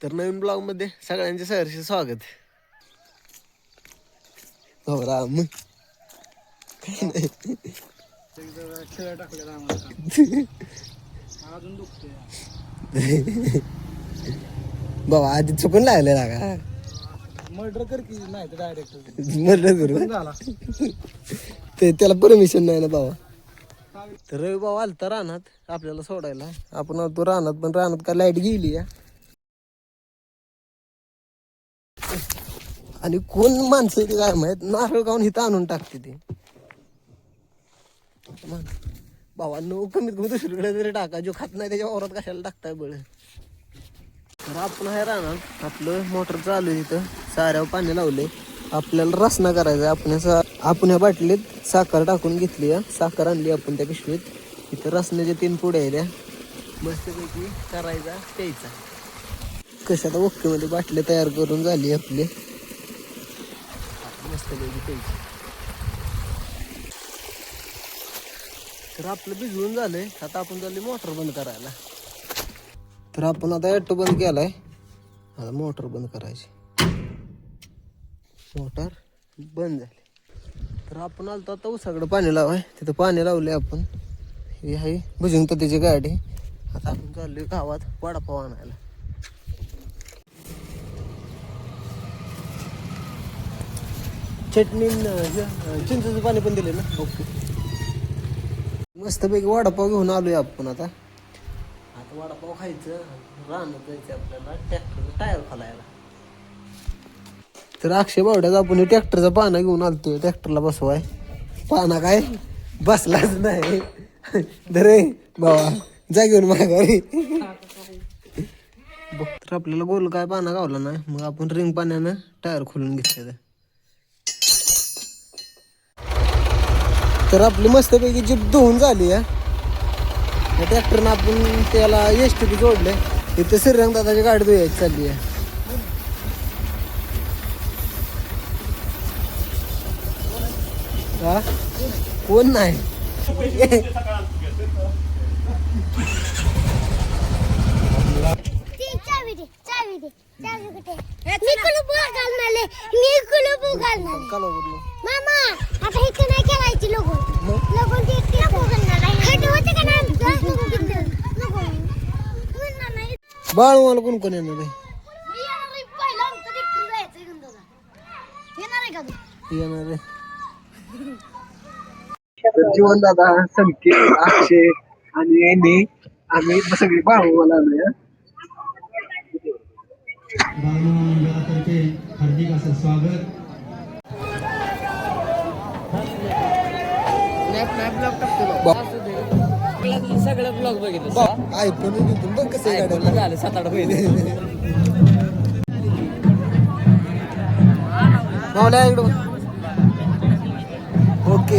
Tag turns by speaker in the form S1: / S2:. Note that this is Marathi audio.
S1: तर नवीन ब्लॉग मध्ये सगळ्यांचे सहर्ष स्वागत. हो राम काही नाही.
S2: खेळ टाकलेला आम्हाला अजून दुखते
S1: बाबा आधी चुकून लागलेला का
S2: मर्डर कर की नाही तर डायरेक्ट
S1: मर्डर करू
S2: झाला
S1: ते त्याला परमिशन नाही ना बाबा. तर रवी बाबा आलता रानात आपल्याला सोडायला. आपण आलतो रानात पण रानात का लाईट गेली या आणि कोण माणसं ते काय माहित नारळ गाऊन इथं आणून टाकते ते बाबा नो कमीत कमी दुसरीकडे तरी टाका. जो खात नाही त्याच्या वावरात कशाला टाकताय बळ. तर आपण आहे रानात आपलं मोटर चालू आहे इथं साऱ्यावर पाणी लावले. आपल्याला रसना करायचा. आपण ह्या बाटलीत साखर टाकून घेतली. साखर आणली आपण त्या पिशवीत. इथं रसण्याच्या 3 पुड्या आहेत. मस्तपैकी करायचा प्यायचा. कशाला ओके मध्ये बाटली तयार करून झाली आपली. मस्तपैकी प्यायची. तर आपलं भिजवून झालंय. आता आपण चालली मोटर बंद करायला. तर आपण आता ॲटो बंद केलाय. आता मोटर बंद करायची. मोटर बंद झाली. तर आपण आलतो आता उसाकडं पाणी लावाय. तिथं पाणी लावले आपण. ही आहे भुजंग तर त्याची गाडी. आता आपण चाललोय गावात वडापाव आणायला. चटणी चिंचेचं पाणी पण दिले ना. ओके मस्तपैकी वडापाव घेऊन आलोय आपण आता. आता वडापाव खायचं. रानात जायचं आपल्याला ट्रॅक्टरचं टायर खोलायला. तर अक्षय बावड्यात आपण ट्रॅक्टरचा पाना घेऊन आलतोय ट्रॅक्टरला बसवाय. पाना काय बसलाच नाही. धरे बाबा जा घेऊन माघारी. बघ तर आपल्याला गोल काय पाना गावला नाही. मग आपण रिंग पाण्यानं टायर खोलून घेतलं. तर आपली मस्तपैकी जीप धुवून झाली आहे. ट्रॅक्टरनं आपण त्याला एसटी जोडले. इथे श्रीरंग दादाची गाडी धुवायची चालली आहे. हा कोण नाही. बाळू मला कोण कोण येणार आहे. येणार आहे. जीवन दादा संकेत अक्षय आणि आम्ही सगळे बाळू मला आलोय.
S3: हार्दिक असं स्वागत.
S4: सगळं ब्लॉग बघितलं
S1: आयफोन बघ कसं गाड्या
S4: झालं 7-8 महिने.
S1: मावल्या इकडं ओके.